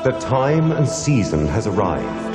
The time and season has arrived.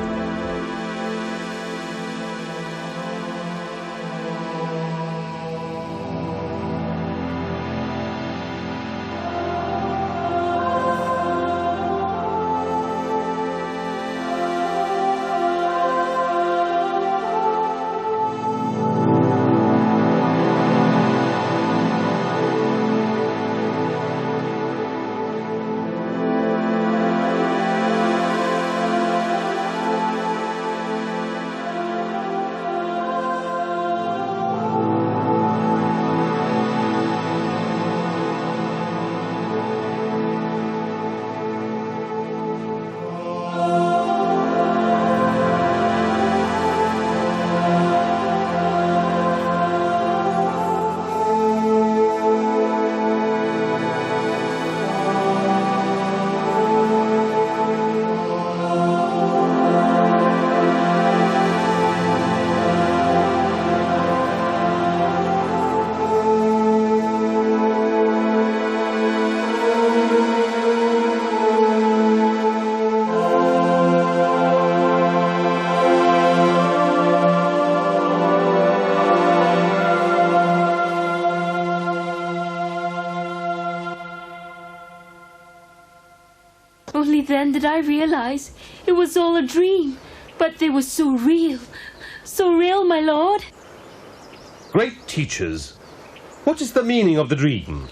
Only then did I realize it was all a dream, but they were so real, my lord. Great teachers, what is the meaning of the dream?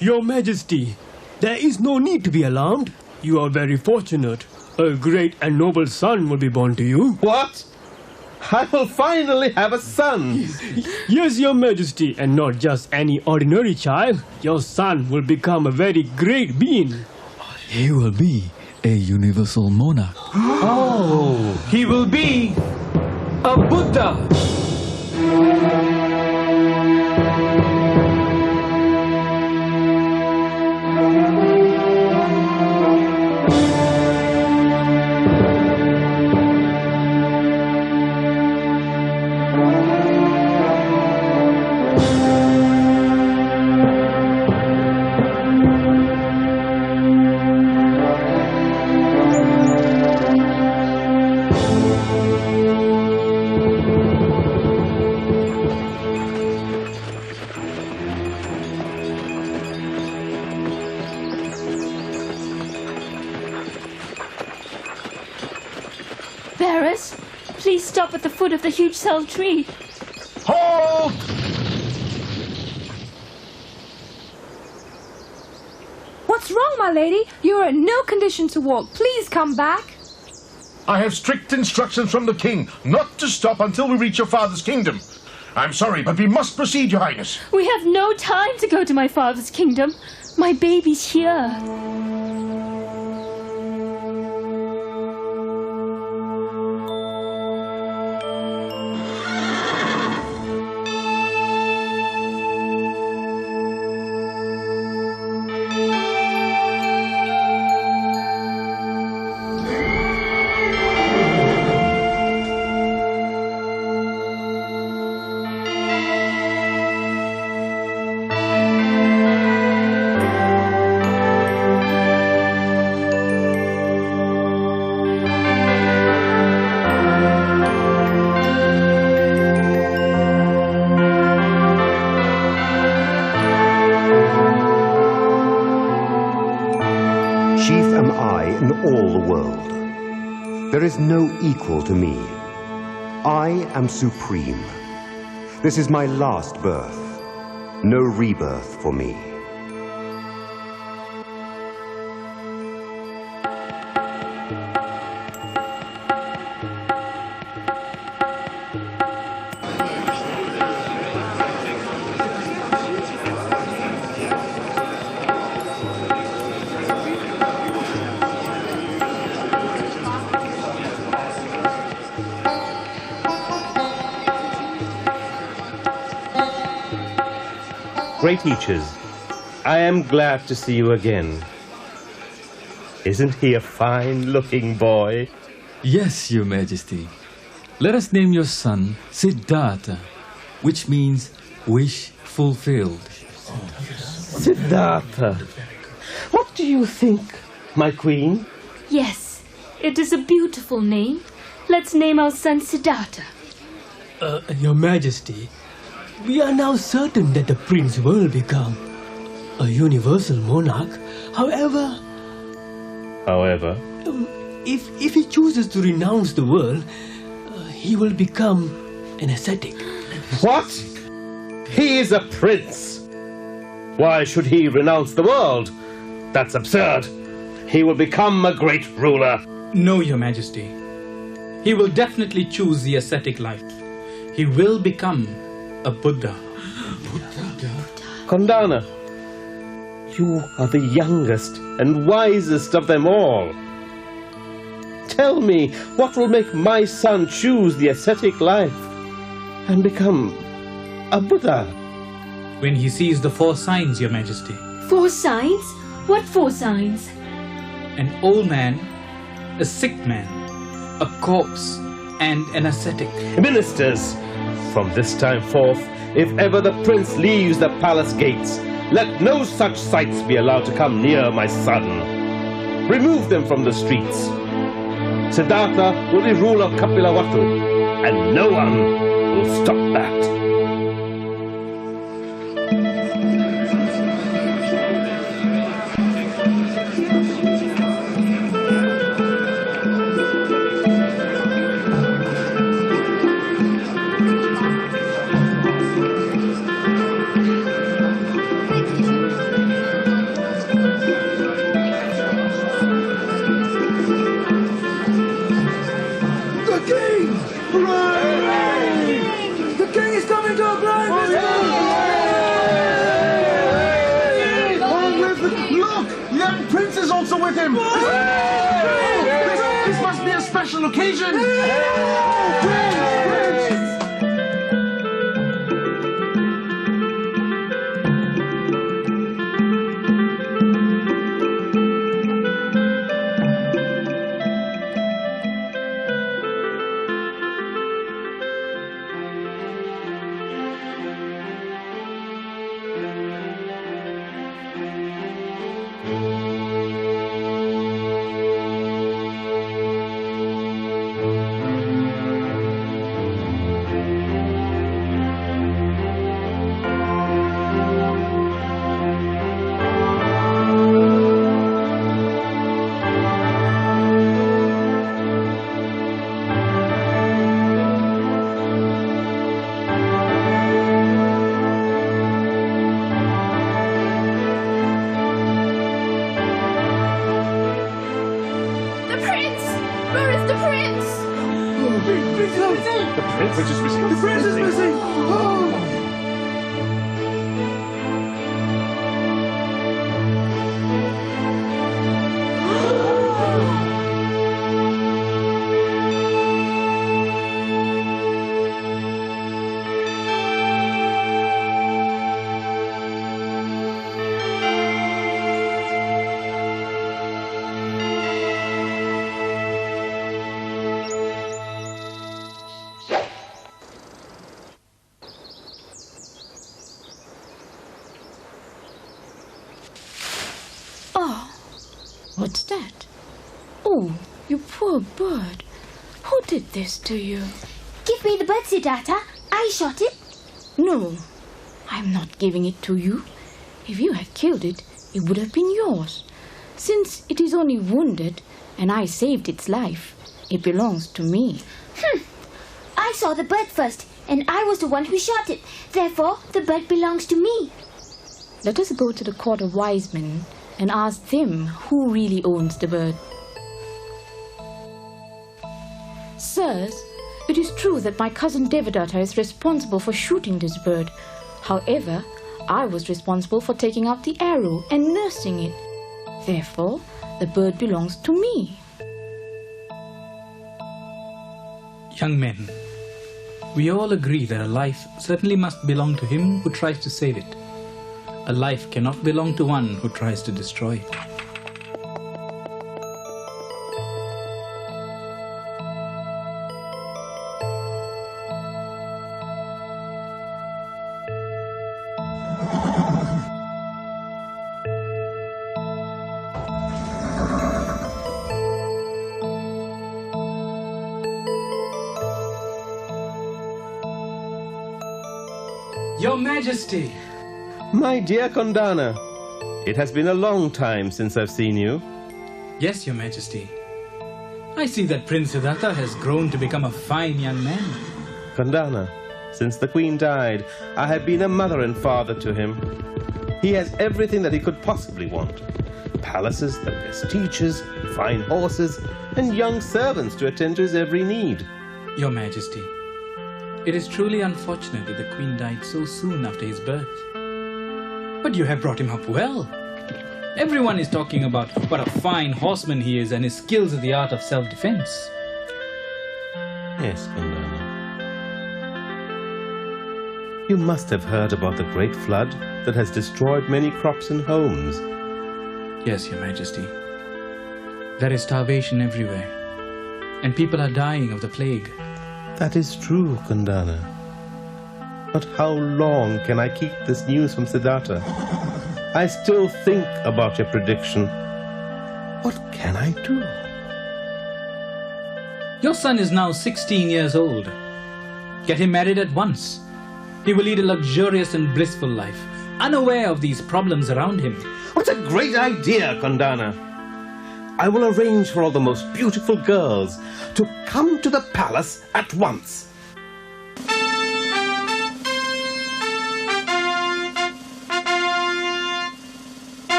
Your Majesty, there is no need to be alarmed. You are very fortunate. A great and noble son will be born to you. What? I will finally have a son. Yes, Your Majesty, and not just any ordinary child. Your son will become a very great being. He will be a universal monarch. Oh, he will be a Buddha. Varus, please stop at the foot of the huge cell tree. Halt! What's wrong, my lady? You are in no condition to walk. Please come back. I have strict instructions from the king not to stop until we reach your father's kingdom. I'm sorry, but we must proceed, Your Highness. We have no time to go to my father's kingdom. My baby's here. Chief am I in all the world. There is no equal to me. I am supreme. This is my last birth. No rebirth for me. Great teachers, I am glad to see you again. Isn't he a fine-looking boy? Yes, Your Majesty. Let us name your son Siddhartha, which means wish fulfilled. Siddhartha, what do you think, my queen? Yes, it is a beautiful name. Let's name our son Siddhartha. Your Majesty, we are now certain that the prince will become a universal monarch. However, if he chooses to renounce the world, he will become an ascetic. What? He is a prince. Why should he renounce the world? That's absurd. He will become a great ruler. No, Your Majesty. He will definitely choose the ascetic life. He will become a Buddha. Kondana, you are the youngest and wisest of them all. Tell me, what will make my son choose the ascetic life and become a Buddha? When he sees the 4 signs, Your Majesty. 4 signs? What 4 signs? An old man, a sick man, a corpse, and an ascetic. Ministers, from this time forth, if ever the prince leaves the palace gates, let no such sights be allowed to come near my son. Remove them from the streets. Siddhartha will be ruler of Kapilavatthu, and no one will stop that. With him! This must be a special occasion! What's that? Oh, you poor bird. Who did this to you? Give me the bird, Siddhartha. I shot it. No, I'm not giving it to you. If you had killed it, it would have been yours. Since it is only wounded and I saved its life, it belongs to me. I saw the bird first, and I was the one who shot it. Therefore, the bird belongs to me. Let us go to the court of wise men and ask them who really owns the bird. Sirs, it is true that my cousin Devadatta is responsible for shooting this bird. However, I was responsible for taking out the arrow and nursing it. Therefore, the bird belongs to me. Young men, we all agree that a life certainly must belong to him who tries to save it. A life cannot belong to one who tries to destroy it. Your Majesty! My dear Kondana, it has been a long time since I've seen you. Yes, Your Majesty. I see that Prince Siddhartha has grown to become a fine young man. Kondana, since the Queen died, I have been a mother and father to him. He has everything that he could possibly want. Palaces, the best teachers, fine horses, and young servants to attend to his every need. Your Majesty, it is truly unfortunate that the Queen died so soon after his birth. But you have brought him up well. Everyone is talking about what a fine horseman he is and his skills in the art of self-defense. Yes, Kondana. You must have heard about the great flood that has destroyed many crops and homes. Yes, Your Majesty. There is starvation everywhere, and people are dying of the plague. That is true, Kondana. But how long can I keep this news from Siddhartha? I still think about your prediction. What can I do? Your son is now 16 years old. Get him married at once. He will lead a luxurious and blissful life, unaware of these problems around him. What a great idea, Kondana! I will arrange for all the most beautiful girls to come to the palace at once.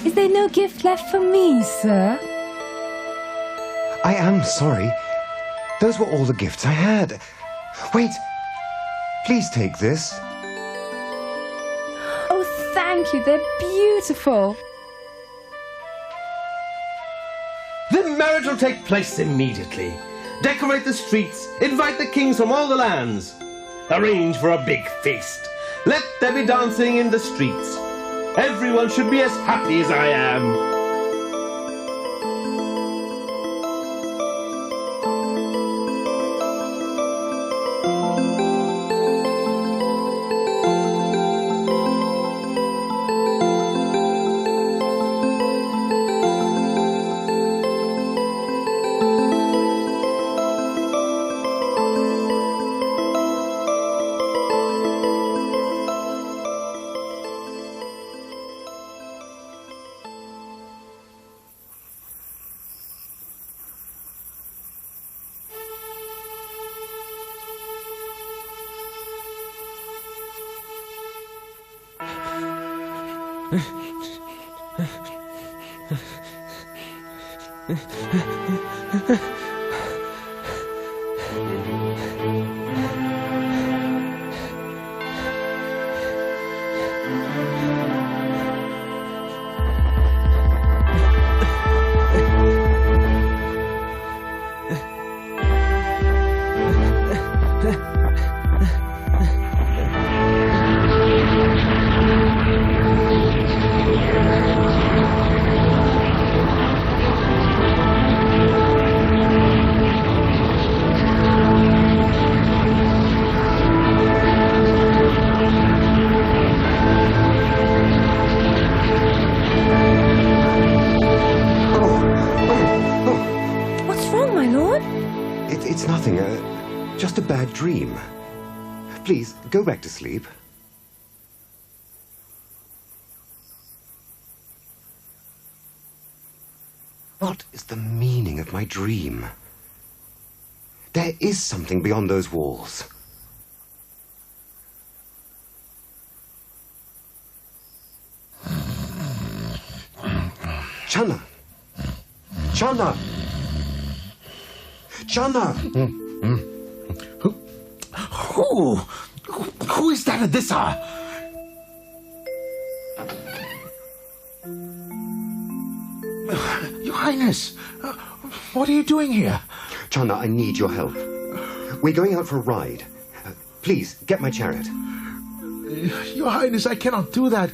Is there no gift left for me, sir? I am sorry. Those were all the gifts I had. Wait. Please take this. Oh, thank you. They're beautiful. The marriage will take place immediately. Decorate the streets, invite the kings from all the lands. Arrange for a big feast. Let there be dancing in the streets. Everyone should be as happy as I am. It's nothing, just a bad dream. Please, go back to sleep. What is the meaning of my dream? There is something beyond those walls. Channa! Channa! Channa! Who is that at this hour? Your Highness, what are you doing here? Channa, I need your help. We're going out for a ride. Please, get my chariot. Your Highness, I cannot do that.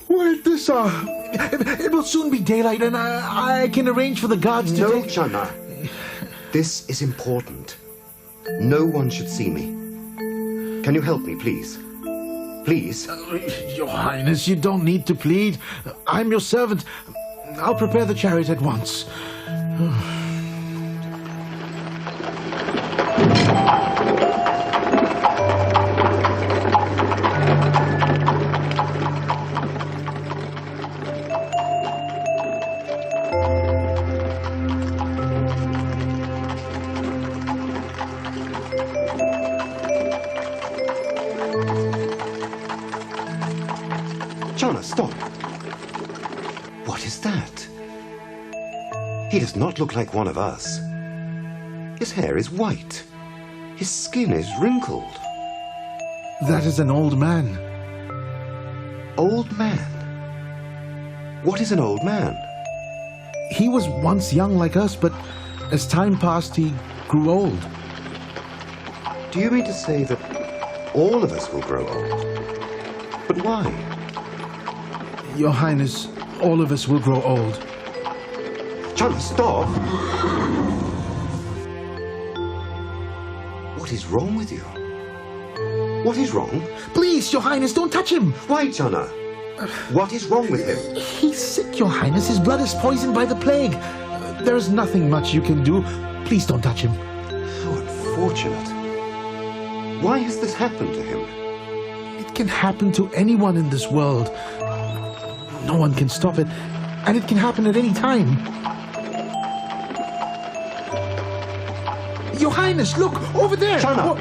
Wait this it will soon be daylight and I can arrange for the guards to No, take... Channa. This is important. No one should see me. Can you help me, please? Please? Your Highness, you don't need to plead. I'm your servant. I'll prepare the chariot at once. Channa, stop. What is that? He does not look like one of us. His hair is white. His skin is wrinkled. That is an old man. Old man? What is an old man? He was once young like us, but as time passed, he grew old. Do you mean to say that all of us will grow old? But why? Your Highness, all of us will grow old. Channa, stop! What is wrong with you? What is wrong? Please, Your Highness, don't touch him! Why, Channa? What is wrong with him? He's sick, Your Highness. His blood is poisoned by the plague. There is nothing much you can do. Please don't touch him. How unfortunate. Why has this happened to him? It can happen to anyone in this world. No one can stop it, and it can happen at any time. Your Highness, look, over there! Channa!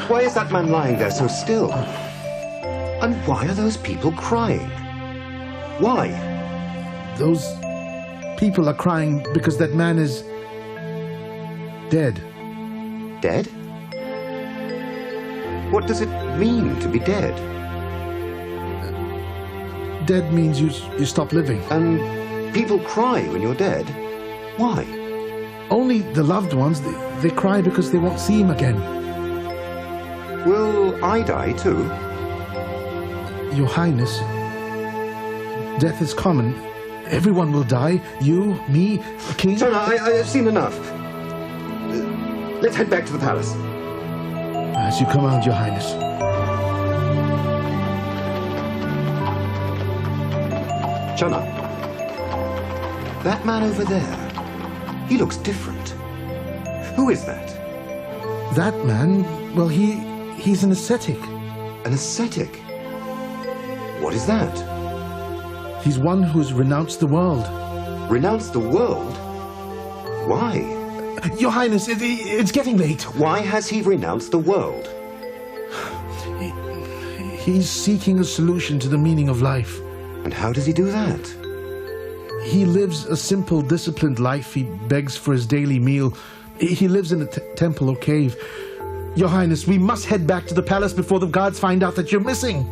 Why is that man lying there so still? And why are those people crying? Why? Those people are crying because that man is dead. Dead? What does it mean to be dead? Dead means you stop living. And people cry when you're dead? Why? Only the loved ones, they cry because they won't see him again. Will I die too? Your Highness, death is common. Everyone will die. You, me, the king. Channa, I've seen enough. Let's head back to the palace. As you command, Your Highness. Channa, that man over there, he looks different. Who is that? That man, well, he's an ascetic. An ascetic? What is that? He's one who's renounced the world. Renounced the world? Why? Your Highness, it's getting late. Why has he renounced the world? He's seeking a solution to the meaning of life. And how does he do that? He lives a simple, disciplined life. He begs for his daily meal. He lives in a temple or cave. Your Highness, we must head back to the palace before the guards find out that you're missing.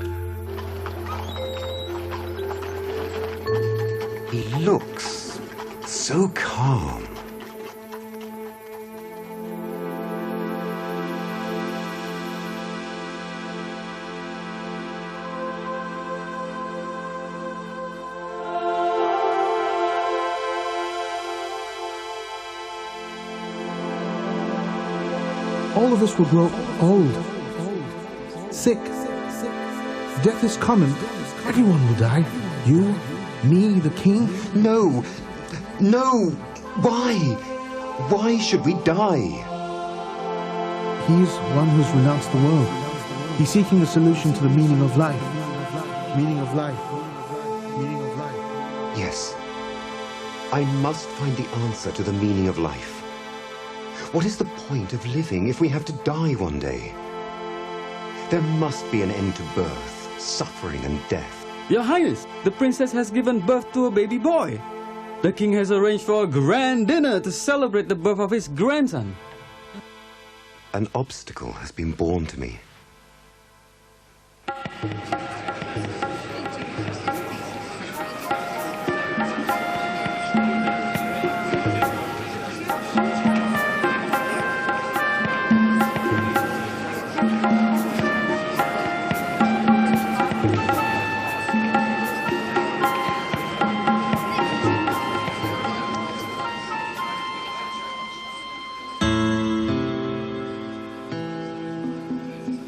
He looks so calm. All of us will grow old, sick. Death is common. Everyone will die. You, me, the king. No, no. Why? Why should we die? He is one who's renounced the world. He's seeking a solution to the meaning of life. Meaning of life. Meaning of life. Yes. I must find the answer to the meaning of life. What is the point of living if we have to die one day? There must be an end to birth, suffering and death. Your Highness, the princess has given birth to a baby boy. The king has arranged for a grand dinner to celebrate the birth of his grandson. An obstacle has been born to me.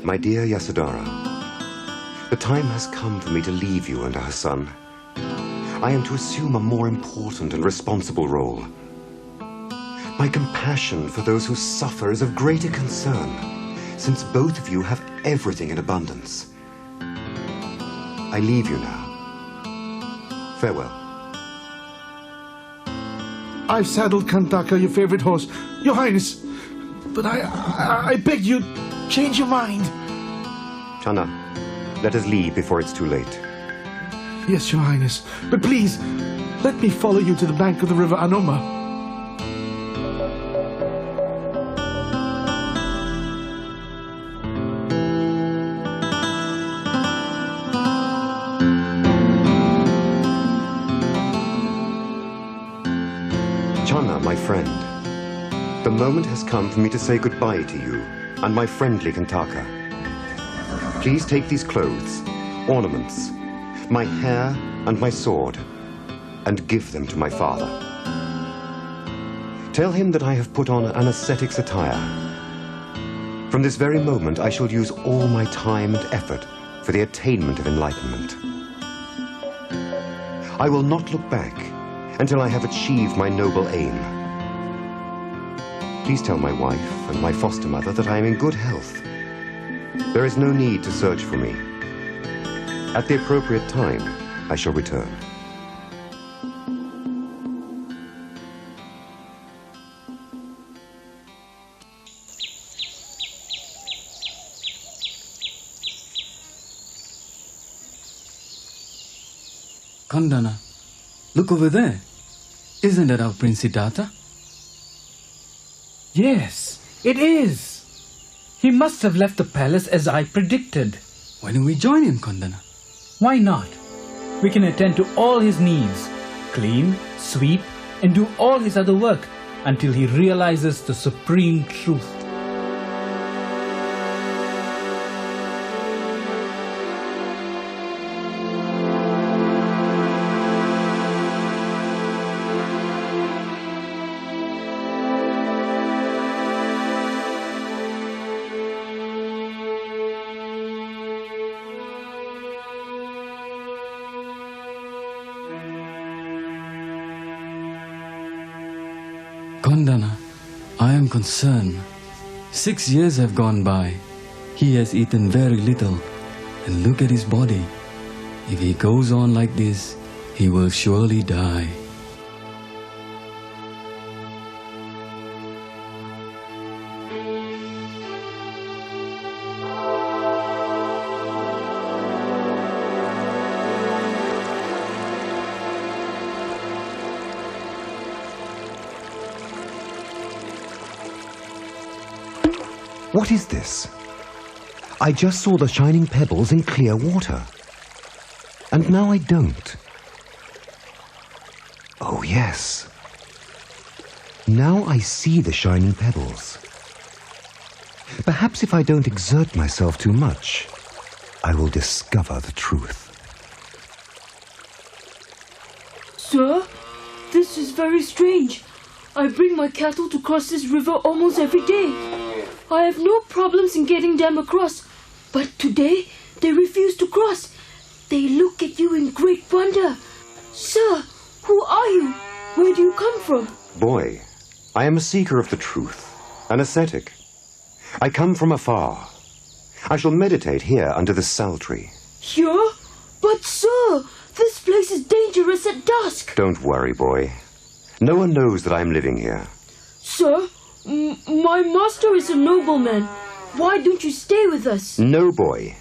My dear Yasodhara, the time has come for me to leave you and her son. I am to assume a more important and responsible role. My compassion for those who suffer is of greater concern, since both of you have everything in abundance. I leave you now. Farewell. I've saddled Kantaka, your favorite horse, Your Highness. But I beg you, change your mind. Channa, let us leave before it's too late. Yes, Your Highness. But please, let me follow you to the bank of the river Anoma. Channa, my friend, the moment has come for me to say goodbye to you and my friendly Kantaka. Please take these clothes, ornaments, my hair and my sword, and give them to my father. Tell him that I have put on an ascetic's attire. From this very moment, I shall use all my time and effort for the attainment of enlightenment. I will not look back until I have achieved my noble aim. Please tell my wife and my foster mother that I am in good health. There is no need to search for me. At the appropriate time, I shall return. Kandana, look over there. Isn't that our Prince Siddhartha? Yes, it is. He must have left the palace as I predicted. Why don't we join him, Kandana? Why not? We can attend to all his needs, clean, sweep, and do all his other work until he realizes the supreme truth. Kandana, I am concerned. 6 years have gone by. He has eaten very little. And look at his body. If he goes on like this, he will surely die. What is this? I just saw the shining pebbles in clear water. And now I don't. Oh, yes. Now I see the shining pebbles. Perhaps if I don't exert myself too much, I will discover the truth. Sir, this is very strange. I bring my cattle to cross this river almost every day. I have no problems in getting them across, but today they refuse to cross. They look at you in great wonder. Sir, who are you? Where do you come from? Boy, I am a seeker of the truth, an ascetic. I come from afar. I shall meditate here under the sal tree. Here? But sir, this place is dangerous at dusk. Don't worry, boy. No one knows that I am living here. Sir, my master is a nobleman. Why don't you stay with us? No, boy.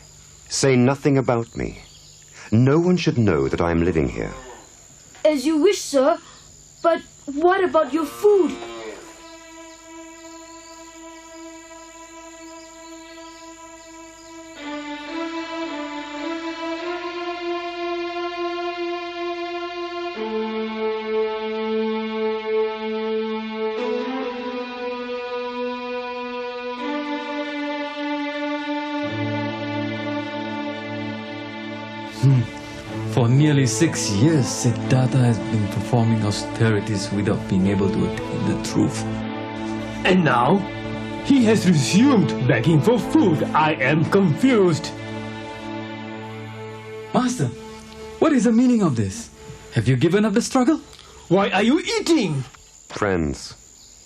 Say nothing about me. No one should know that I am living here. As you wish, sir. But what about your food? For nearly 6 years, Siddhartha has been performing austerities without being able to attain the truth. And now, He has resumed begging for food. I am confused. Master, what is the meaning of this? Have you given up the struggle? Why are you eating? Friends,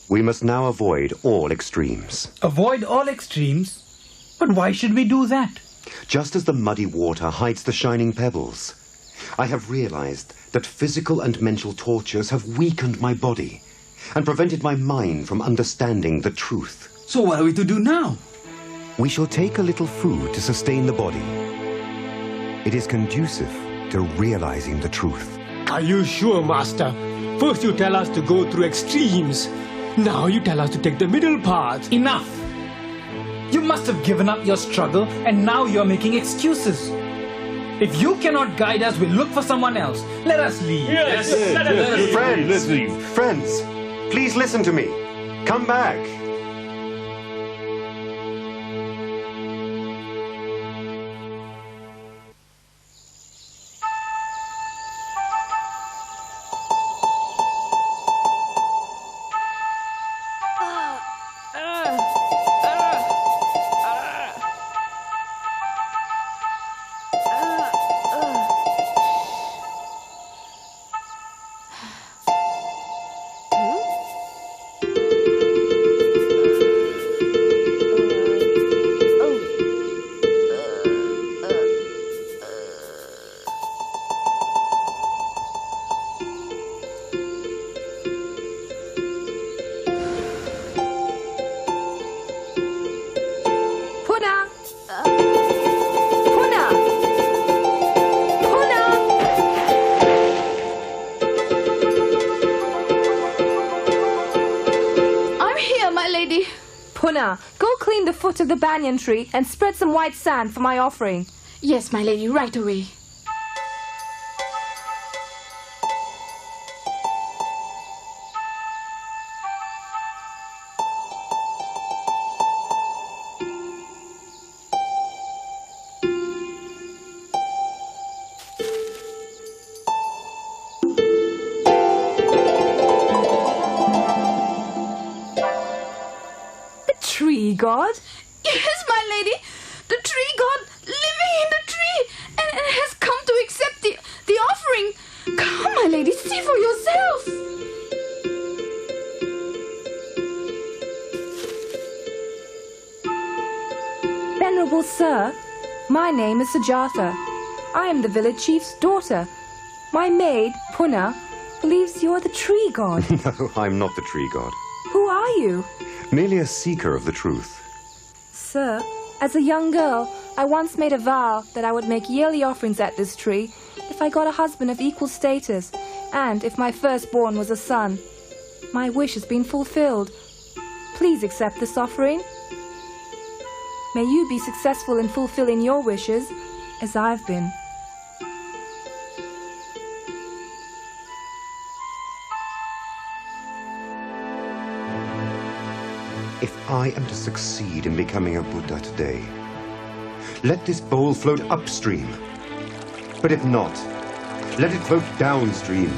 we must now avoid all extremes. Avoid all extremes? But why should we do that? Just as the muddy water hides the shining pebbles, I have realized that physical and mental tortures have weakened my body and prevented my mind from understanding the truth. So what are we to do now? We shall take a little food to sustain the body. It is conducive to realizing the truth. Are you sure, Master? First you tell us to go through extremes. Now you tell us to take the middle path. Enough! You must have given up your struggle and now you're making excuses. If you cannot guide us, we'll look for someone else. Let us leave. Yes. Friends, Let's leave. friends, please listen to me. Come back. Punna, go clean the foot of the banyan tree and spread some white sand for my offering. Yes, my lady, right away. Tree god? Yes, my lady, the tree god living in the tree and has come to accept the offering. Come, my lady, see for yourself. Venerable sir, my name is Sujatha. I am the village chief's daughter. My maid, Punna, believes you're the tree god. No, I'm not the tree god. Who are you? Merely a seeker of the truth. Sir, as a young girl, I once made a vow that I would make yearly offerings at this tree if I got a husband of equal status and if my firstborn was a son. My wish has been fulfilled. Please accept this offering. May you be successful in fulfilling your wishes as I've been. If I am to succeed in becoming a Buddha today, let this bowl float upstream. But if not, let it float downstream.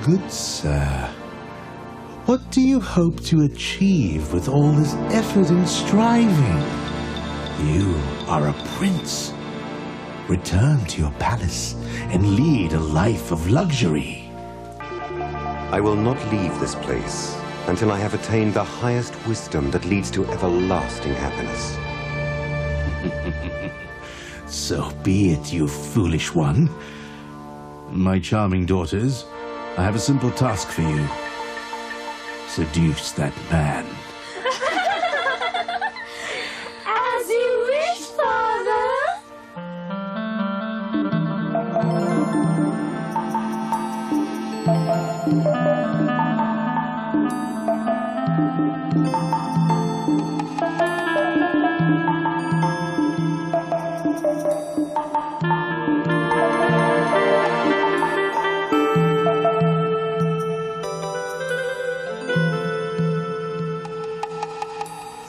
Good sir, what do you hope to achieve with all this effort and striving? You are a prince. Return to your palace and lead a life of luxury. I will not leave this place until I have attained the highest wisdom that leads to everlasting happiness. So be it, you foolish one. My charming daughters, I have a simple task for you. Seduce that man. As you wish, Father.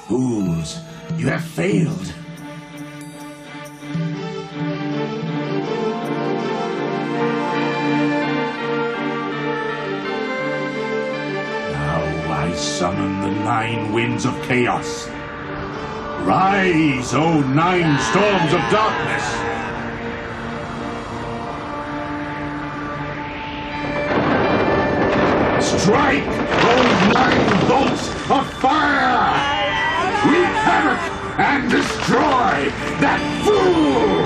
Fools, you have failed. Now I summon the 9 winds of chaos. Rise, O 9 storms of darkness! Strike, O 9 bolts of fire! Wreak havoc and destroy that fool!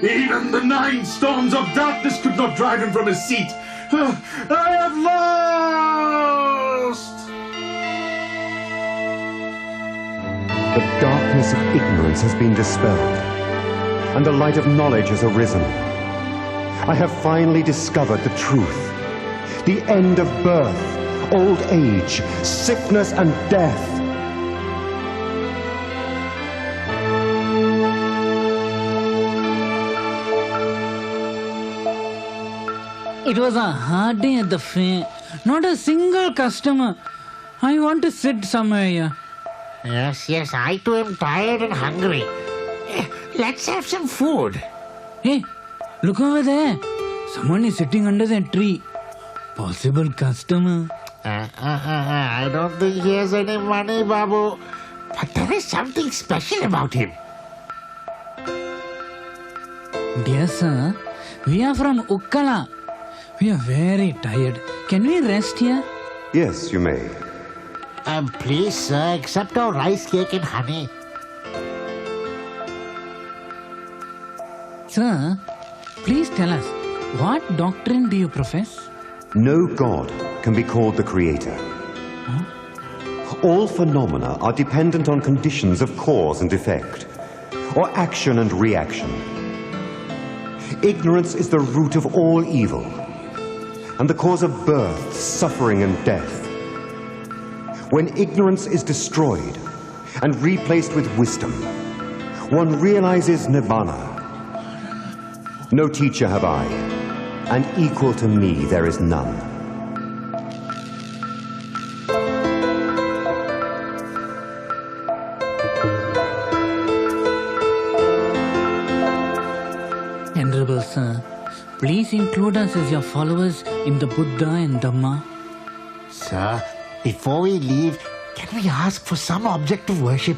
Even the 9 storms of darkness could not drive him from his seat. I have lost! The darkness of ignorance has been dispelled, and the light of knowledge has arisen. I have finally discovered the truth, the end of birth, old age, sickness, and death. It was a hard day at the fair. Not a single customer. I want to sit somewhere here. Yes, I too am tired and hungry. Let's have some food. Hey, look over there. Someone is sitting under that tree. Possible customer. I don't think he has any money, Babu. But there is something special about him. Dear sir, we are from Ukkala. We are very tired. Can we rest here? Yes, you may. Please, sir, accept our rice cake and honey. Sir, please tell us, what doctrine do you profess? No God can be called the creator. All phenomena are dependent on conditions of cause and effect, or action and reaction. Ignorance is the root of all evil, and the cause of birth, suffering, and death. When ignorance is destroyed and replaced with wisdom, one realizes nirvana. No teacher have I, and equal to me there is none. Venerable Sir, please include us as your followers in the Buddha and Dhamma. Sir, before we leave, can we ask for some object of worship?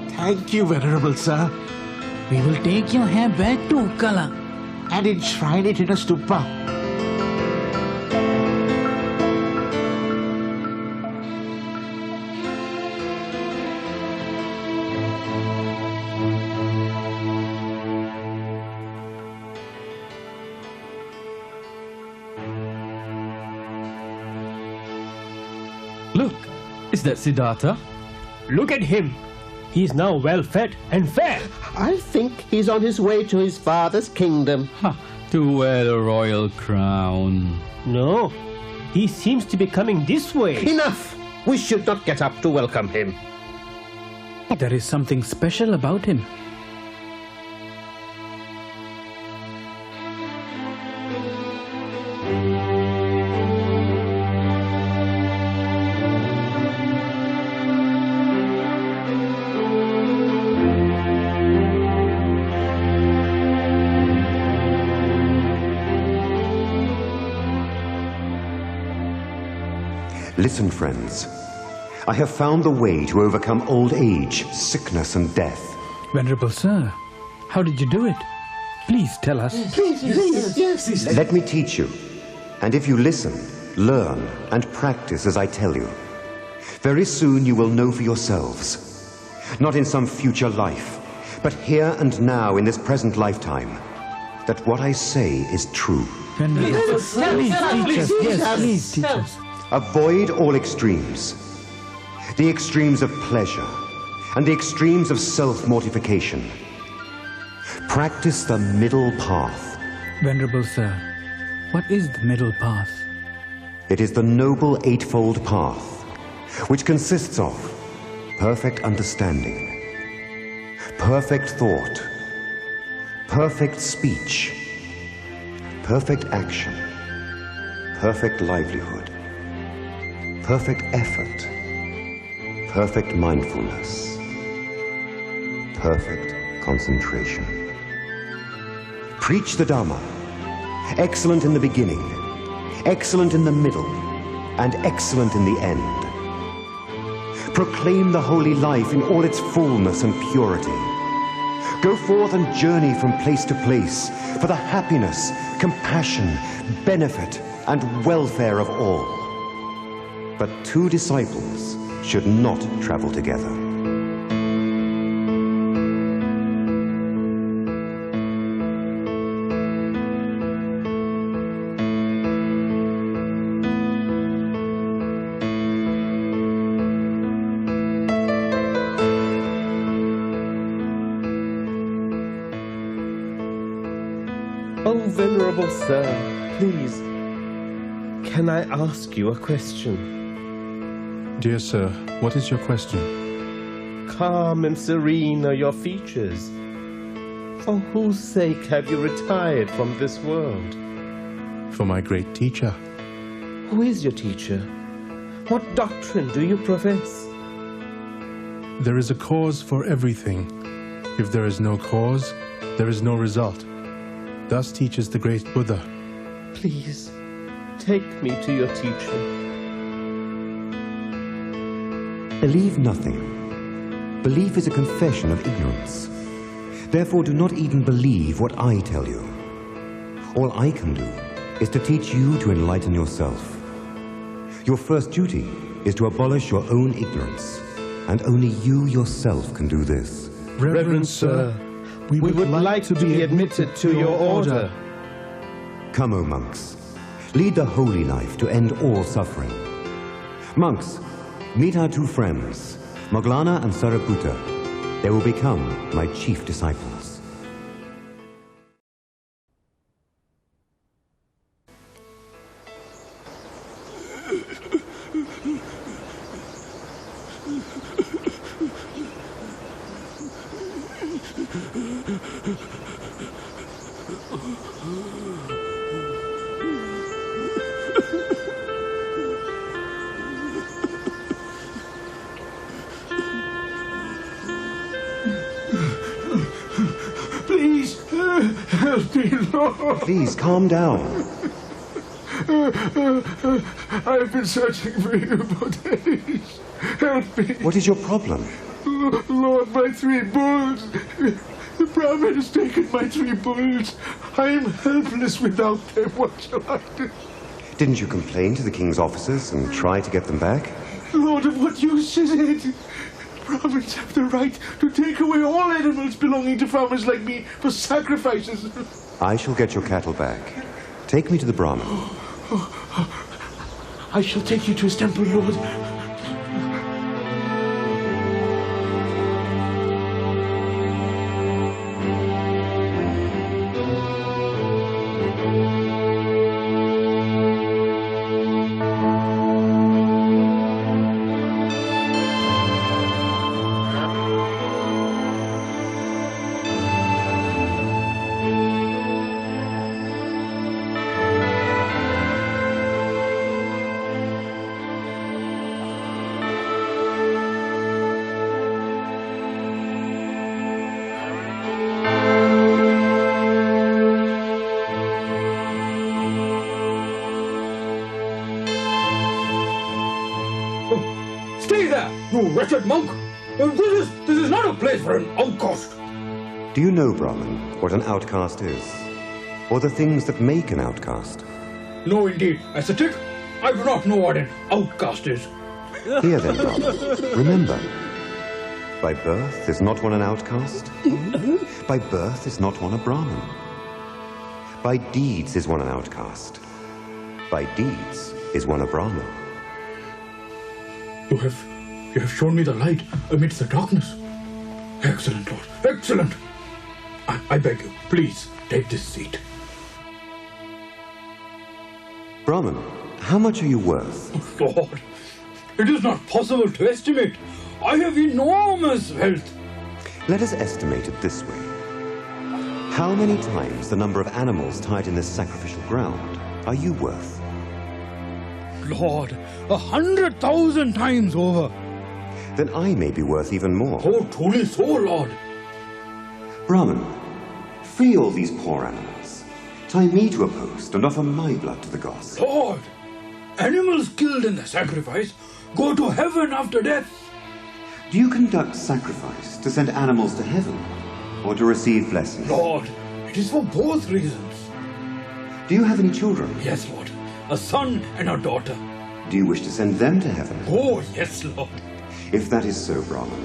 Thank you, Venerable Sir. We will take your hair back to Ukkala and enshrine it in a stupa. Look, is that Siddhartha? Look at him. He is now well fed and fair. I think he's on his way to his father's kingdom. To wear the royal crown. No, he seems to be coming this way. Enough! We should not get up to welcome him. There is something special about him. Listen, friends. I have found the way to overcome old age, sickness, and death. Venerable Sir, how did you do it? Please tell us. Yes. Let me teach you. And if you listen, learn, and practice as I tell you, very soon you will know for yourselves, not in some future life, but here and now in this present lifetime, that what I say is true. Venerable Sir, please teach us. Yes, please teach us. Avoid all extremes. The extremes of pleasure and the extremes of self-mortification. Practice the middle path. Venerable Sir, what is the middle path? It is the noble eightfold path, which consists of perfect understanding, perfect thought, perfect speech, perfect action, perfect livelihood, perfect effort, perfect mindfulness, perfect concentration. Preach the Dhamma, excellent in the beginning, excellent in the middle, and excellent in the end. Proclaim the holy life in all its fullness and purity. Go forth and journey from place to place for the happiness, compassion, benefit, and welfare of all. But two disciples should not travel together. Oh, Venerable Sir, please, can I ask you a question? Dear sir, what is your question? Calm and serene are your features. For whose sake have you retired from this world? For my great teacher. Who is your teacher? What doctrine do you profess? There is a cause for everything. If there is no cause, there is no result. Thus teaches the great Buddha. Please, take me to your teacher. Believe nothing. Belief is a confession of ignorance. Therefore, do not even believe what I tell you. All I can do is to teach you to enlighten yourself. Your first duty is to abolish your own ignorance, and only you yourself can do this. Reverend Sir, we would like to be admitted to your order. Come, O monks. Lead the holy life to end all suffering. Monks, meet our two friends, Moggallana and Sariputta. They will become my chief disciples. Help me, Lord. Please, calm down. I've been searching for you for days. Help me. What is your problem? Lord, my 3 bulls. The Brahmin has taken my 3 bulls. I am helpless without them. What shall I do? Didn't you complain to the king's officers and try to get them back? Lord, of what use is it? Brahmins have the right to take away all animals belonging to farmers like me for sacrifices. I shall get your cattle back. Take me to the Brahmin. I shall take you to his temple, Lord. Stay there, you wretched monk! This is not a place for an outcast. Do you know, Brahmin, what an outcast is? Or the things that make an outcast? No, indeed. Ascetic, I do not know what an outcast is. Here then, Brahmin. Remember, by birth is not one an outcast. By birth is not one a Brahmin. By deeds is one an outcast. By deeds is one a Brahmin. You have shown me the light amidst the darkness. Excellent, Lord. Excellent. I beg you, please take this seat. Brahmin, how much are you worth? Oh, Lord, it is not possible to estimate. I have enormous wealth. Let us estimate it this way. How many times the number of animals tied in this sacrificial ground are you worth? Lord, 100,000 times over. Then I may be worth even more. Oh, truly so, Lord. Brahmin, free all these poor animals. Tie me to a post and offer my blood to the gods. Lord, animals killed in the sacrifice go to heaven after death. Do you conduct sacrifice to send animals to heaven or to receive blessings? Lord, it is for both reasons. Do you have any children? Yes, Lord. A son and a daughter. Do you wish to send them to heaven? Oh, yes, Lord. If that is so, Brahmin,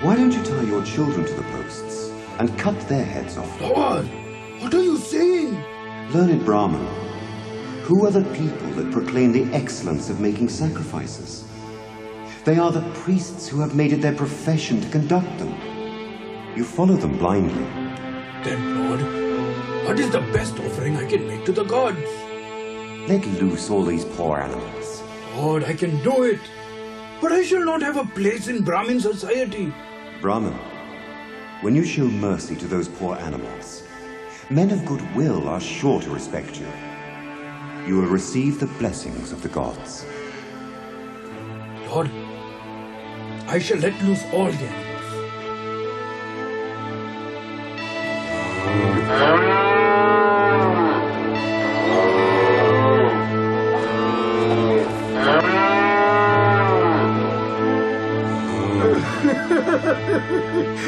why don't you tie your children to the posts and cut their heads off? Lord, what are you saying? Learned Brahmin, who are the people that proclaim the excellence of making sacrifices? They are the priests who have made it their profession to conduct them. You follow them blindly. Then, Lord, what is the best offering I can make to the gods? Let loose all these poor animals. Lord, I can do it. But I shall not have a place in Brahmin society. Brahmin, when you show mercy to those poor animals, men of good will are sure to respect you. You will receive the blessings of the gods. Lord, I shall let loose all the animals.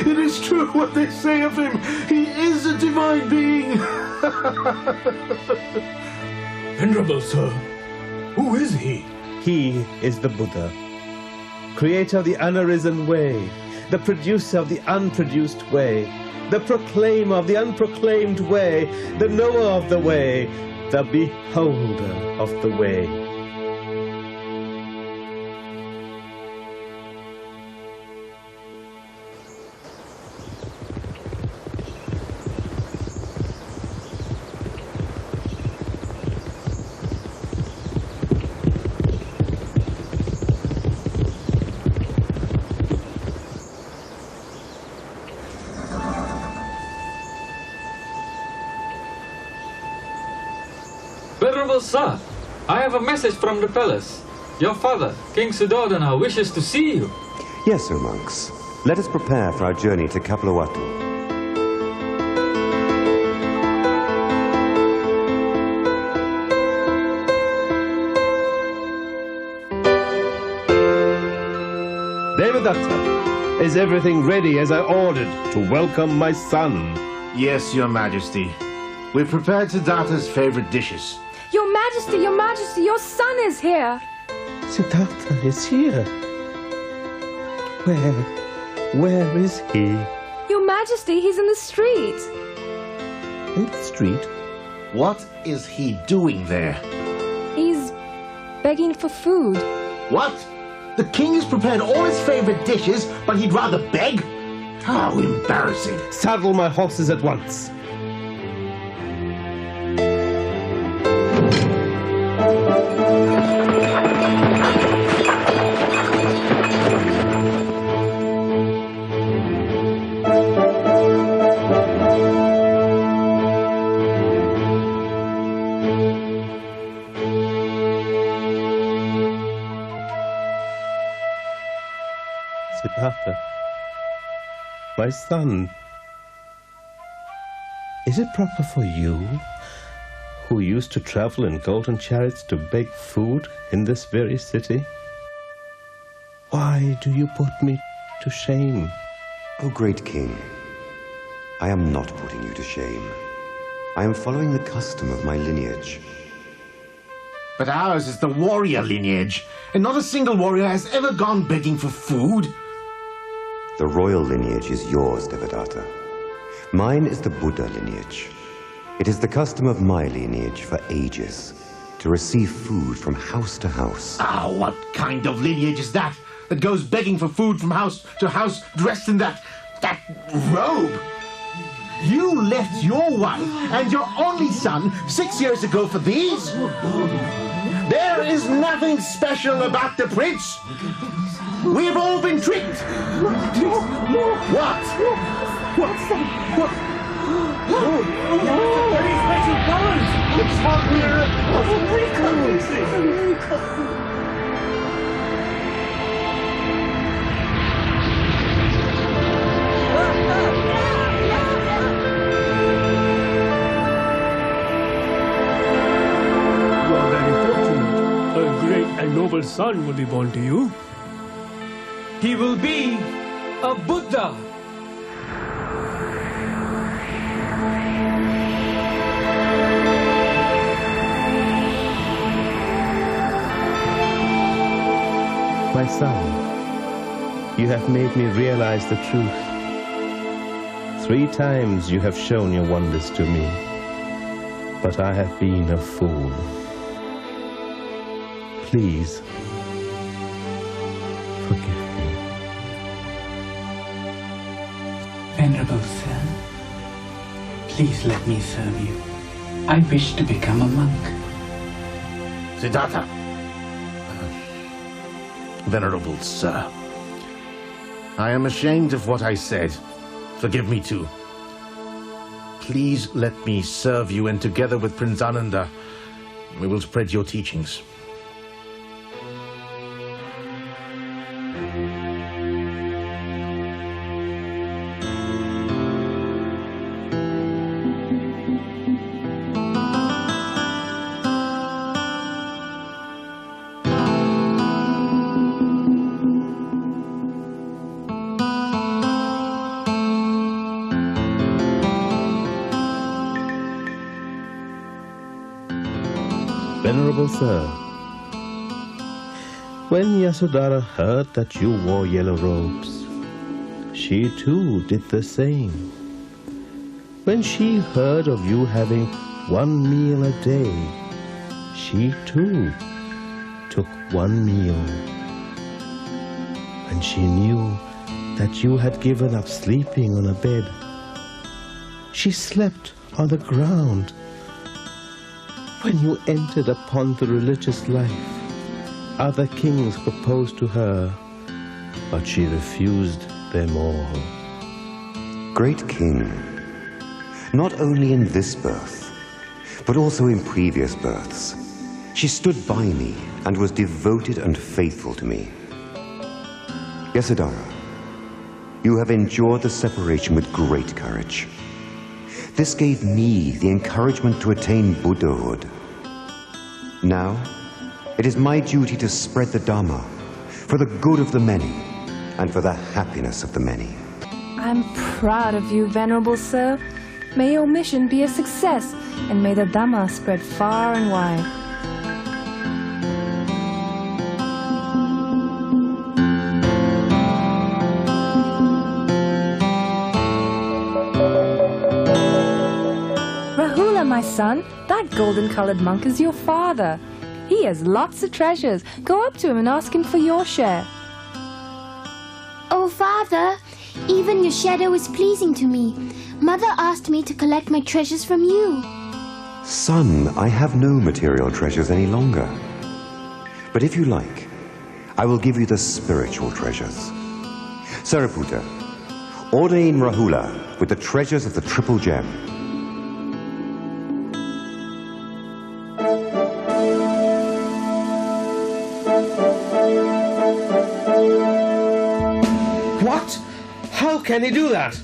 It is true what they say of him. He is a divine being. Venerable sir, who is he? He is the Buddha, creator of the unarisen way, the producer of the unproduced way, the proclaimer of the unproclaimed way, the knower of the way, the beholder of the way. Venerable sir, I have a message from the palace. Your father, King Suddhodana, wishes to see you. Yes, O monks. Let us prepare for our journey to Kapilavatthu. Devadatta, is everything ready as I ordered to welcome my son? Yes, Your Majesty. We've prepared Siddhartha's favorite dishes. Your Majesty, your son is here. Siddhartha is here. Where is he? Your Majesty, he's in the street. In the street? What is he doing there? He's begging for food. What? The king has prepared all his favorite dishes, but he'd rather beg? How embarrassing. Saddle my horses at once. Siddhartha, my son, is it proper for you, who used to travel in golden chariots, to beg food in this very city? Why do you put me to shame? O great king, I am not putting you to shame. I am following the custom of my lineage. But ours is the warrior lineage, and not a single warrior has ever gone begging for food. The royal lineage is yours, Devadatta. Mine is the Buddha lineage. It is the custom of my lineage for ages to receive food from house to house. Ah, what kind of lineage is that? That goes begging for food from house to house dressed in that robe? You left your wife and your only son 6 years ago for these? There is nothing special about the prince. We've all been tricked. What? What's that? What? Very special powers! It's America! You are very fortunate. A great and noble son will be born to you. He will be a Buddha. My son, you have made me realize the truth. 3 times you have shown your wonders to me, but I have been a fool. Please, forgive me. Venerable sir, please let me serve you. I wish to become a monk. Siddhartha. Venerable sir, I am ashamed of what I said. Forgive me too. Please let me serve you, and together with Prince Ananda, we will spread your teachings. Venerable sir, when Yasodhara heard that you wore yellow robes, she too did the same. When she heard of you having 1 meal a day, she too took 1 meal. When she knew that you had given up sleeping on a bed, she slept on the ground. When you entered upon the religious life, other kings proposed to her, but she refused them all. Great king, not only in this birth, but also in previous births, she stood by me and was devoted and faithful to me. Yasodhara, you have endured the separation with great courage. This gave me the encouragement to attain Buddhahood. Now, it is my duty to spread the Dhamma for the good of the many and for the happiness of the many. I'm proud of you, Venerable Sir. May your mission be a success, and may the Dhamma spread far and wide. Rahula, my son, that golden-colored monk is your father. He has lots of treasures. Go up to him and ask him for your share. Oh, Father, even your shadow is pleasing to me. Mother asked me to collect my treasures from you. Son, I have no material treasures any longer. But if you like, I will give you the spiritual treasures. Sariputta, ordain Rahula with the treasures of the triple gem. What? How can he do that?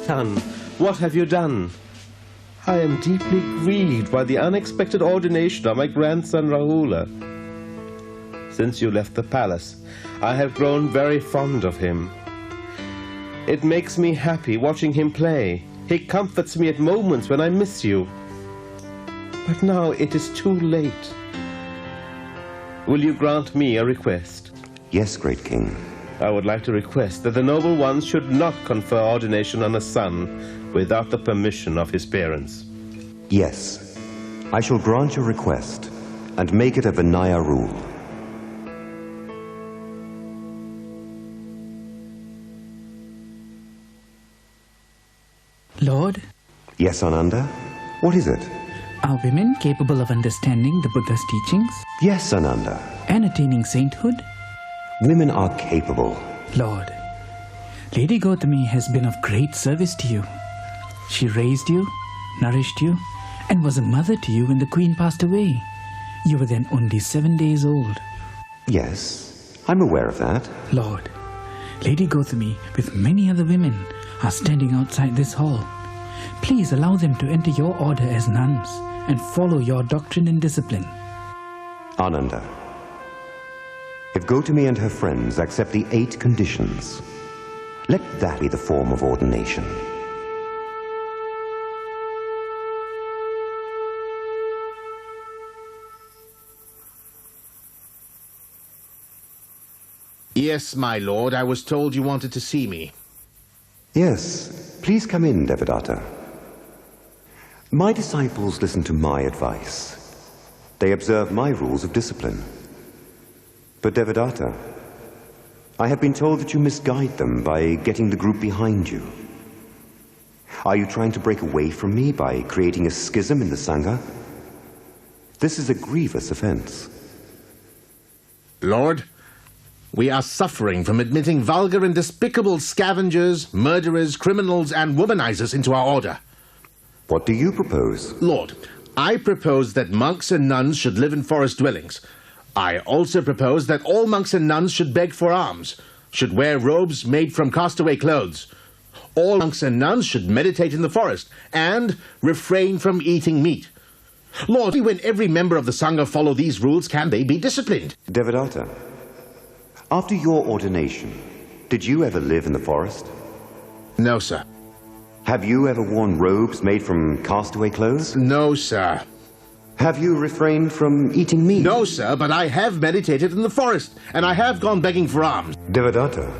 Son, what have you done? I am deeply grieved by the unexpected ordination of my grandson Rahula. Since you left the palace, I have grown very fond of him. It makes me happy watching him play. He comforts me at moments when I miss you. But now it is too late. Will you grant me a request? Yes, great king. I would like to request that the noble ones should not confer ordination on a son without the permission of his parents. Yes, I shall grant your request and make it a Vinaya rule. Lord? Yes, Ananda? What is it? Are women capable of understanding the Buddha's teachings? Yes, Ananda. And attaining sainthood? Women are capable. Lord, Lady Gautami has been of great service to you. She raised you, nourished you, and was a mother to you when the queen passed away. You were then only 7 days old. Yes, I'm aware of that. Lord, Lady Gautami, with many other women, are standing outside this hall. Please allow them to enter your order as nuns and follow your doctrine and discipline. Ananda, if Gautami and her friends accept the 8 conditions, let that be the form of ordination. Yes, my lord, I was told you wanted to see me. Yes, please come in, Devadatta. My disciples listen to my advice. They observe my rules of discipline. But Devadatta, I have been told that you misguide them by getting the group behind you. Are you trying to break away from me by creating a schism in the Sangha? This is a grievous offense. Lord, we are suffering from admitting vulgar and despicable scavengers, murderers, criminals, and womanizers into our order. What do you propose? Lord, I propose that monks and nuns should live in forest dwellings. I also propose that all monks and nuns should beg for alms, should wear robes made from castaway clothes. All monks and nuns should meditate in the forest and refrain from eating meat. Lord, when every member of the Sangha follow these rules, can they be disciplined? Devadatta, after your ordination, did you ever live in the forest? No, sir. Have you ever worn robes made from castaway clothes? No, sir. Have you refrained from eating meat? No, sir, but I have meditated in the forest, and I have gone begging for alms. Devadatta,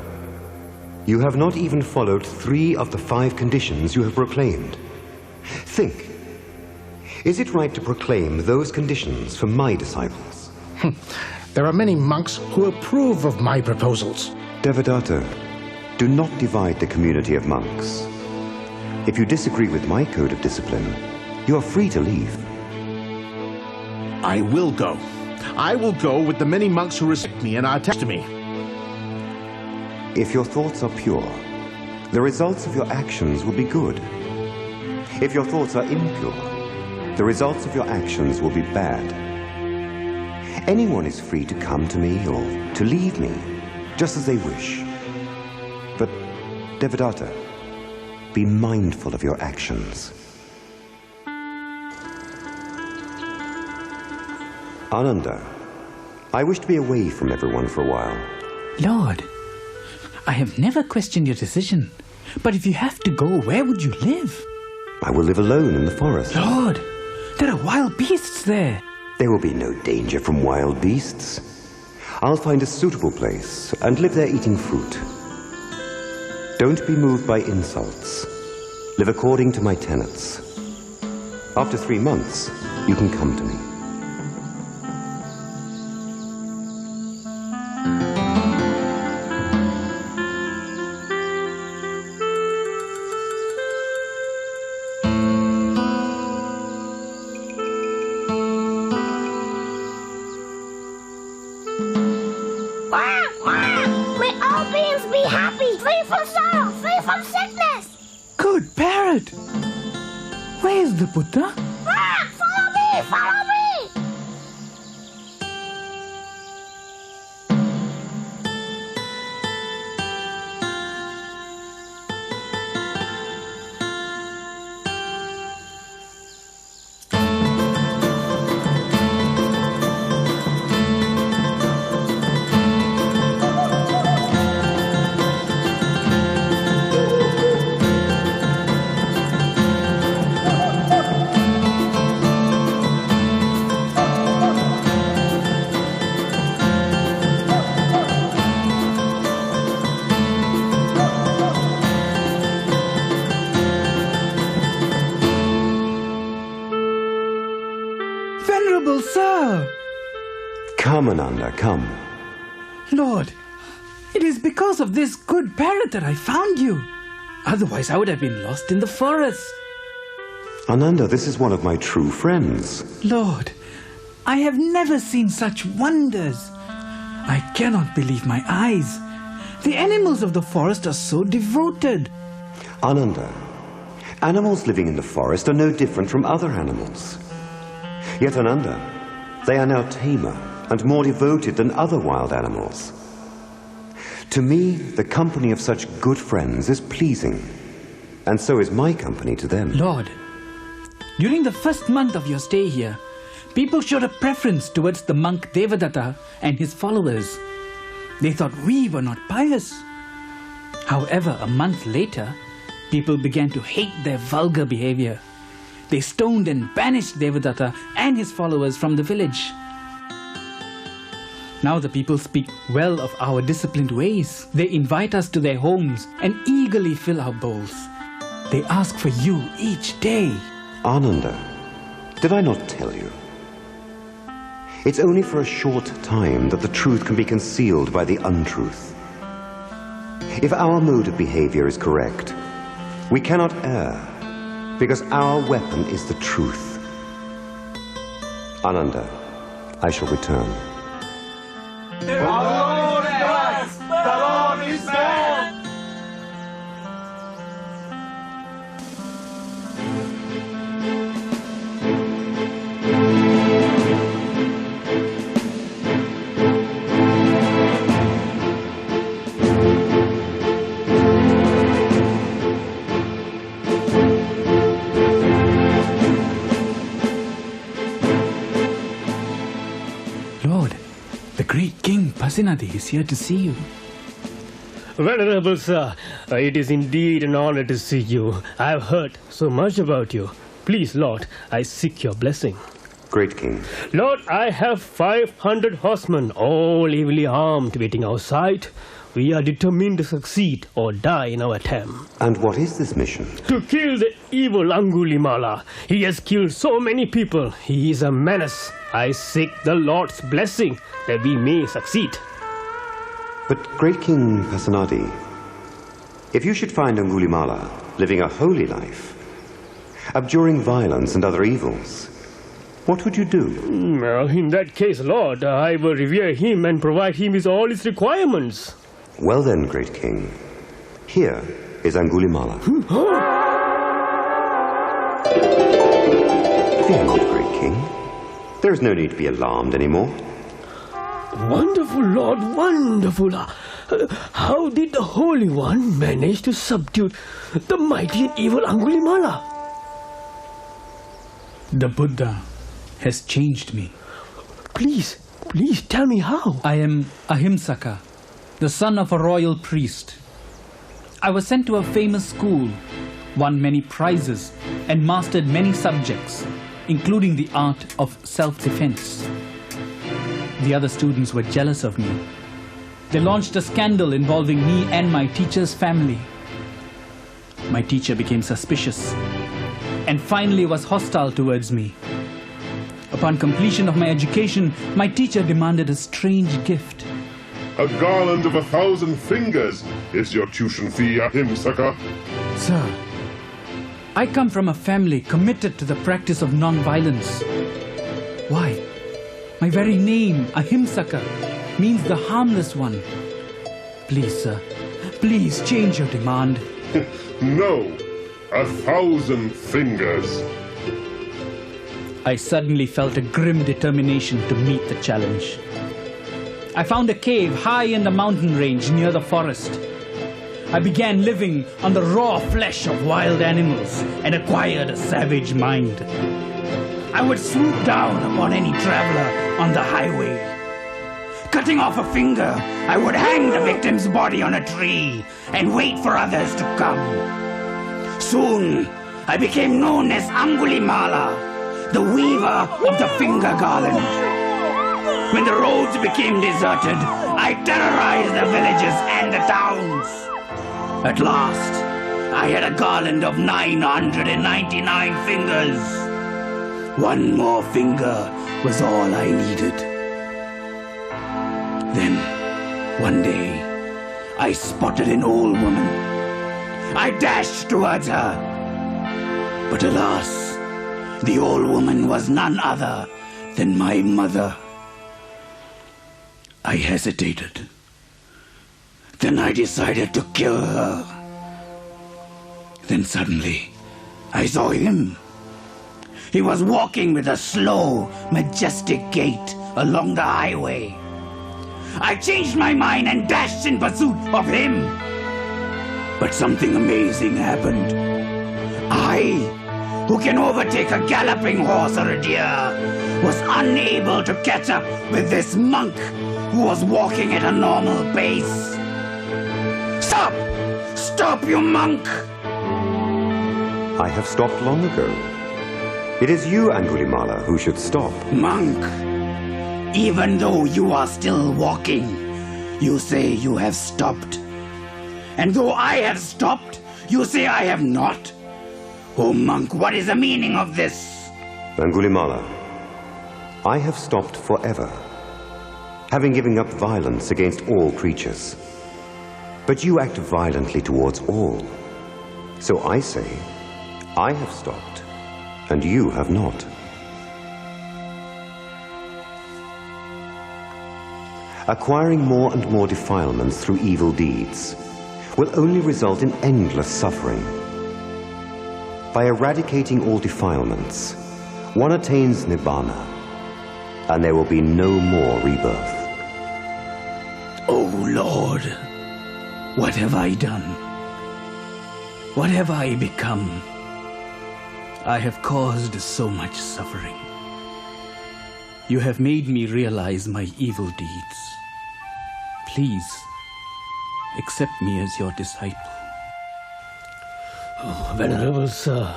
you have not even followed 3 of the 5 conditions you have proclaimed. Think, is it right to proclaim those conditions for my disciples? There are many monks who approve of my proposals. Devadatta, do not divide the community of monks. If you disagree with my code of discipline, you are free to leave. I will go. I will go with the many monks who respect me and are attached to me. If your thoughts are pure, the results of your actions will be good. If your thoughts are impure, the results of your actions will be bad. Anyone is free to come to me or to leave me, just as they wish. But, Devadatta, be mindful of your actions. Ananda, I wish to be away from everyone for a while. Lord, I have never questioned your decision. But if you have to go, where would you live? I will live alone in the forest. Lord, there are wild beasts there. There will be no danger from wild beasts. I'll find a suitable place and live there eating fruit. Don't be moved by insults. Live according to my tenets. After 3 months, you can come to me. May all beings be happy, free from sorrow, free from sickness. Good parrot. Where is the Buddha? Follow me, follow me. Venerable sir! Come, Ananda, come. Lord, it is because of this good parrot that I found you. Otherwise, I would have been lost in the forest. Ananda, this is one of my true friends. Lord, I have never seen such wonders. I cannot believe my eyes. The animals of the forest are so devoted. Ananda, animals living in the forest are no different from other animals. Yet, Ananda, they are now tamer and more devoted than other wild animals. To me, the company of such good friends is pleasing, and so is my company to them. Lord, during the first month of your stay here, people showed a preference towards the monk Devadatta and his followers. They thought we were not pious. However, a month later, people began to hate their vulgar behavior. They stoned and banished Devadatta and his followers from the village. Now the people speak well of our disciplined ways. They invite us to their homes and eagerly fill our bowls. They ask for you each day. Ananda, did I not tell you? It's only for a short time that the truth can be concealed by the untruth. If our mode of behavior is correct, we cannot err, because our weapon is the truth. Ananda, I shall return. The Lord is Christ! The Lord is man! Lord, the great king Pasinadi is here to see you. Venerable sir, it is indeed an honor to see you. I have heard so much about you. Please, Lord, I seek your blessing. Great king. Lord, I have 500 horsemen, all evilly armed, waiting outside. We are determined to succeed or die in our attempt. And what is this mission? To kill the evil Angulimala. He has killed so many people. He is a menace. I seek the Lord's blessing that we may succeed. But, Great King Pasenadi, if you should find Angulimala living a holy life, abjuring violence and other evils, what would you do? In that case, Lord, I will revere him and provide him with all his requirements. Well then, Great King, here is Angulimala. Fear not, Great King. There is no need to be alarmed anymore. Wonderful, Lord, wonderful. How did the Holy One manage to subdue the mighty and evil Angulimala? The Buddha has changed me. Please tell me how. I am Ahimsaka, the son of a royal priest. I was sent to a famous school, won many prizes, and mastered many subjects, including the art of self-defense. The other students were jealous of me. They launched a scandal involving me and my teacher's family. My teacher became suspicious and finally was hostile towards me. Upon completion of my education, my teacher demanded a strange gift. A garland of 1,000 fingers is your tuition fee, Ahimsaka. Sir, I come from a family committed to the practice of non-violence. Why? My very name, Ahimsaka, means the harmless one. Please, sir, please change your demand. No, 1,000 fingers. I suddenly felt a grim determination to meet the challenge. I found a cave high in the mountain range near the forest. I began living on the raw flesh of wild animals and acquired a savage mind. I would swoop down upon any traveler on the highway. Cutting off a finger, I would hang the victim's body on a tree and wait for others to come. Soon, I became known as Angulimala, the weaver of the finger garland. When the roads became deserted, I terrorized the villages and the towns. At last, I had a garland of 999 fingers. One more finger was all I needed. Then, one day, I spotted an old woman. I dashed towards her. But alas, the old woman was none other than my mother. I hesitated. Then I decided to kill her. Then suddenly, I saw him. He was walking with a slow, majestic gait along the highway. I changed my mind and dashed in pursuit of him. But something amazing happened. I, who can overtake a galloping horse or a deer, was unable to catch up with this monk who was walking at a normal pace. Stop! Stop, you monk! I have stopped long ago. It is you, Angulimala, who should stop. Monk, even though you are still walking, you say you have stopped. And though I have stopped, you say I have not. Oh, monk, what is the meaning of this? Angulimala, I have stopped forever, having given up violence against all creatures. But you act violently towards all. So I say, I have stopped, and you have not. Acquiring more and more defilements through evil deeds will only result in endless suffering. By eradicating all defilements, one attains Nibbana, and there will be no more rebirth. Oh Lord, what have I done? What have I become? I have caused so much suffering. You have made me realize my evil deeds. Please, accept me as your disciple. Oh, Venerable Sir,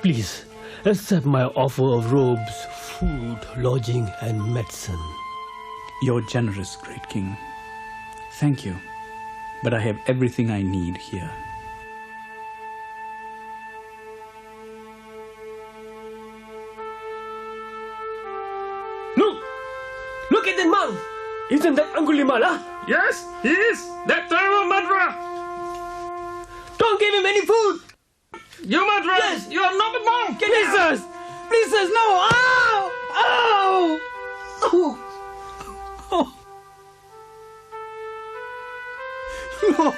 please accept my offer of robes, food, lodging, and medicine. You're generous, great king. Thank you, but I have everything I need here. Look at that monk! Isn't that Angulimala? Yes, he is! That terrible murderer! Don't give him any food! You murderer! Yes! You are not a monk! Please, sirs! Please, sirs, no! Ow! Ow! Oh! Oh! Lord,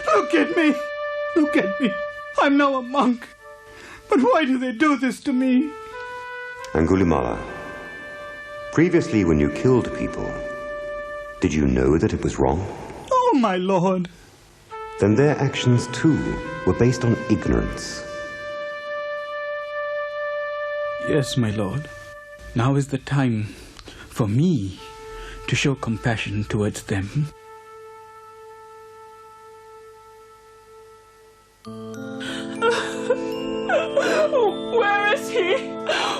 look at me! Look at me! I'm now a monk. But why do they do this to me? Angulimala, previously when you killed people, did you know that it was wrong? Oh, my lord! Then their actions too were based on ignorance. Yes, my lord. Now is the time for me to show compassion towards them. Where is he?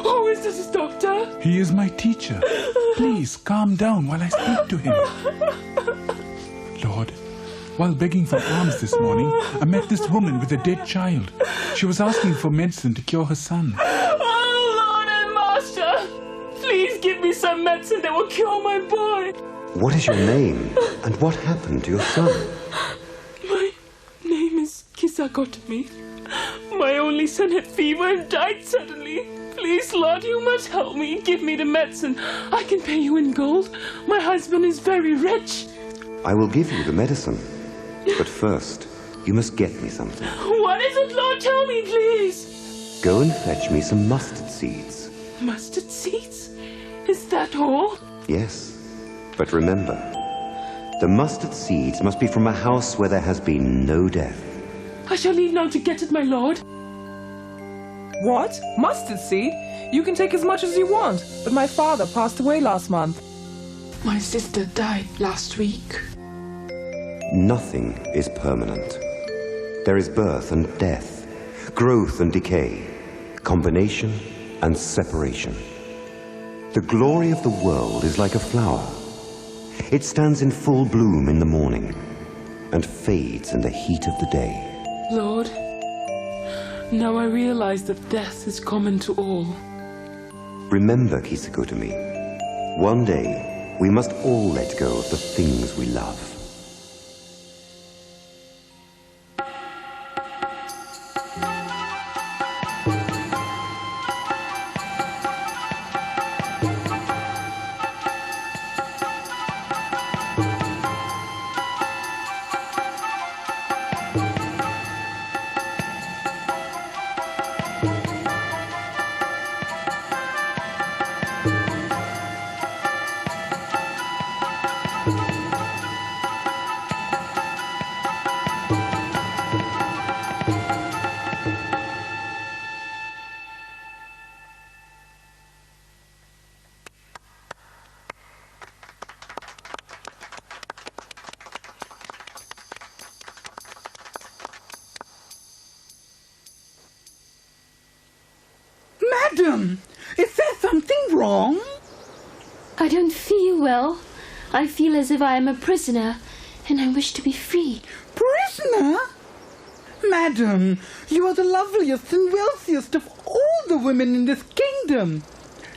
Who is this doctor? He is my teacher. Please calm down while I speak to him. Lord, while begging for alms this morning, I met this woman with a dead child. She was asking for medicine to cure her son. Oh, Lord and Master, please give me some medicine that will cure my boy. What is your name, and what happened to your son? My name is Kisakotami. My only son had fever and died suddenly. Please, Lord, you must help me. Give me the medicine. I can pay you in gold. My husband is very rich. I will give you the medicine. But first, you must get me something. What is it, Lord? Tell me, please. Go and fetch me some mustard seeds. Mustard seeds? Is that all? Yes, but remember, the mustard seeds must be from a house where there has been no death. I shall leave now to get it, my lord. What? Mustard seed? You can take as much as you want, but my father passed away last month. My sister died last week. Nothing is permanent. There is birth and death, growth and decay, combination and separation. The glory of the world is like a flower. It stands in full bloom in the morning and fades in the heat of the day. Lord, now I realize that death is common to all. Remember, Kisakotami, one day we must all let go of the things we love. Madam, is there something wrong? I don't feel well. I feel as if I am a prisoner, and I wish to be free. Prisoner? Madam, you are the loveliest and wealthiest of all the women in this kingdom.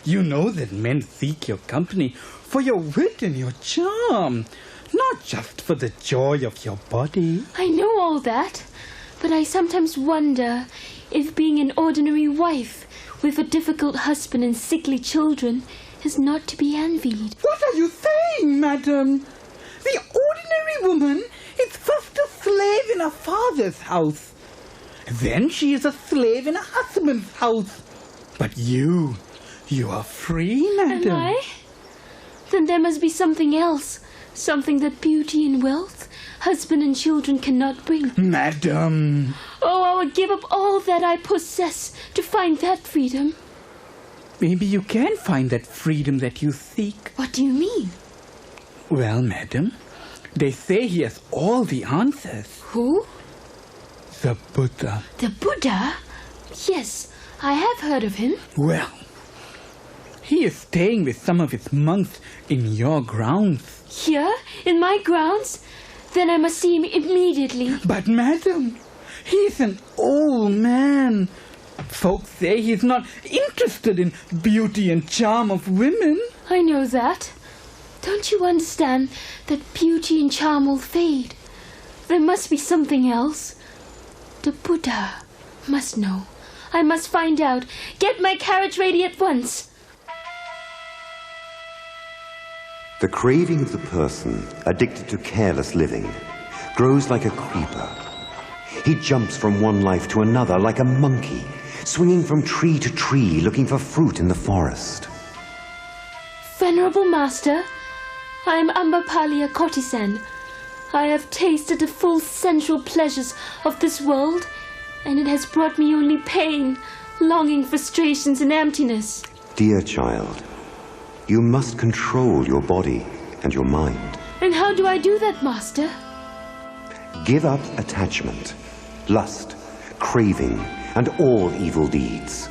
You know that men seek your company for your wit and your charm, not just for the joy of your body. I know all that, but I sometimes wonder if being an ordinary wife with a difficult husband and sickly children is not to be envied. What are you saying, madam? The ordinary woman is first a slave in her father's house. Then she is a slave in her husband's house. But you are free, madam. Am I? Then there must be something else. Something that beauty and wealth, husband and children cannot bring. Madam. Oh, I would give up all that I possess to find that freedom. Maybe you can find that freedom that you seek. What do you mean? Well, madam, they say he has all the answers. Who? The Buddha. The Buddha? Yes, I have heard of him. Well, he is staying with some of his monks in your grounds. Here? In my grounds? Then I must see him immediately. But, madam, he is an old man. Folks say he is not interested in beauty and charm of women. I know that. Don't you understand that beauty and charm will fade? There must be something else. The Buddha must know. I must find out. Get my carriage ready at once. The craving of the person addicted to careless living grows like a creeper. He jumps from one life to another like a monkey, swinging from tree to tree looking for fruit in the forest. Venerable Master, I am Ambapalia Kotisan. I have tasted the full sensual pleasures of this world, and it has brought me only pain, longing, frustrations, and emptiness. Dear child, You must control your body and your mind. And how do I do that, Master? Give up attachment, lust, craving, and all evil deeds.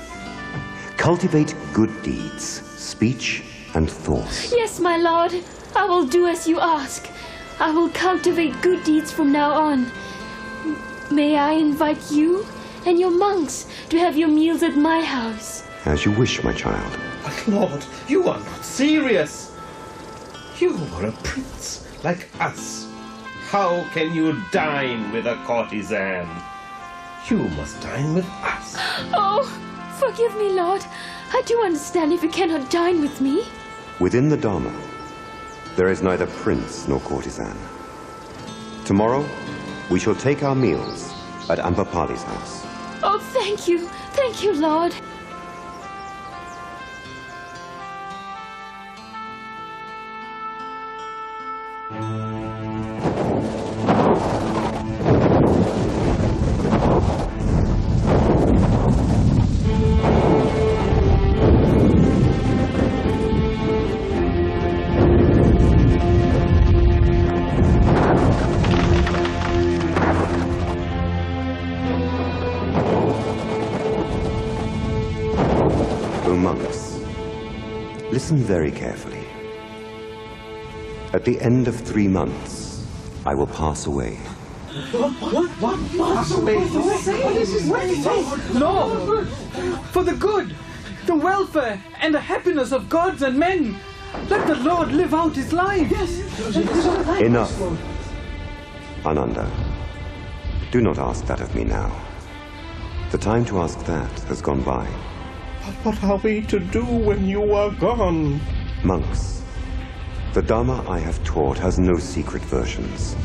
Cultivate good deeds, speech and thought. Yes, my lord. I will do as you ask. I will cultivate good deeds from now on. May I invite you and your monks to have your meals at my house? As you wish, my child. But Lord, you are not serious. You are a prince like us. How can you dine with a courtesan? You must dine with us. Oh, forgive me, Lord. I do understand if you cannot dine with me. Within the Dharma, there is neither prince nor courtesan. Tomorrow, we shall take our meals at Ampapali's house. Oh, thank you. Thank you, Lord. Monks, listen very carefully. At the end of 3 months, I will pass away. What? Pass away? Lord, for the good, the welfare, and the happiness of gods and men, let the Lord live out his life. Yes. Enough. Ananda, do not ask that of me now. The time to ask that has gone by. But what are we to do when you are gone? Monks, the Dharma I have taught has no secret versions.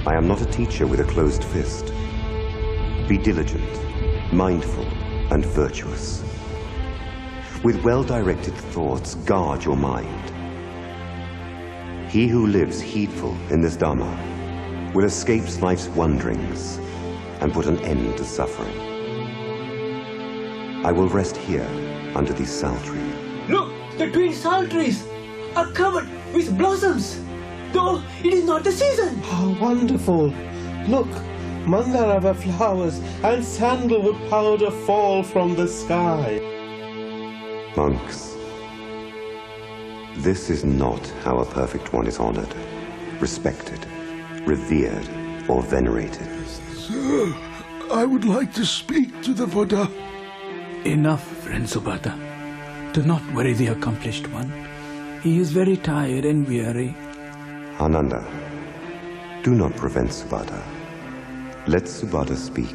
I am not a teacher with a closed fist. Be diligent, mindful, and virtuous. With well-directed thoughts, guard your mind. He who lives heedful in this Dharma will escape life's wanderings and put an end to suffering. I will rest here under these sal trees. Look, the twin sal trees are covered with blossoms, though it is not the season. How wonderful! Look, mandarava flowers and sandalwood powder fall from the sky. Monks, this is not how a perfect one is honored, respected, revered, or venerated. Sir, I would like to speak to the Buddha. Enough, friend Subhadra. Do not worry the accomplished one. He is very tired and weary. Ananda, do not prevent Subhadra. Let Subhadra speak.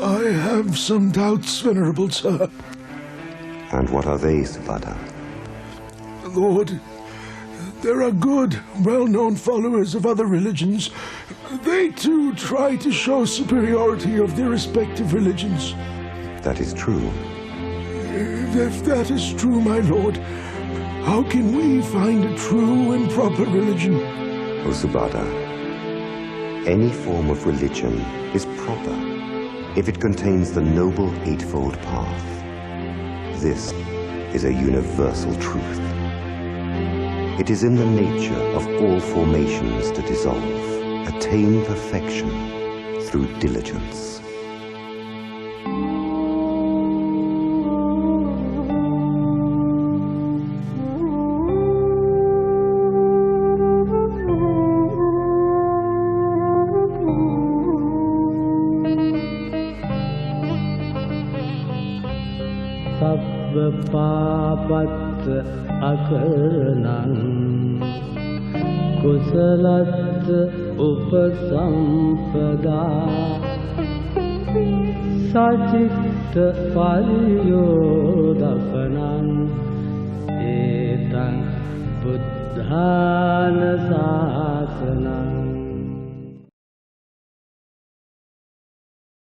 I have some doubts, Venerable Sir. And what are they, Subhadra? Lord, there are good, well-known followers of other religions. They too try to show superiority of their respective religions. That is true. If that is true, my lord, how can we find a true and proper religion? O Subhadra, any form of religion is proper if it contains the noble eightfold path. This is a universal truth. It is in the nature of all formations to dissolve, attain perfection through diligence. පාපත් අකරණං කුසලත් උපසම්පදා සචිත්ත පරියෝදපනං ඒතං බුද්ධාන සාසනං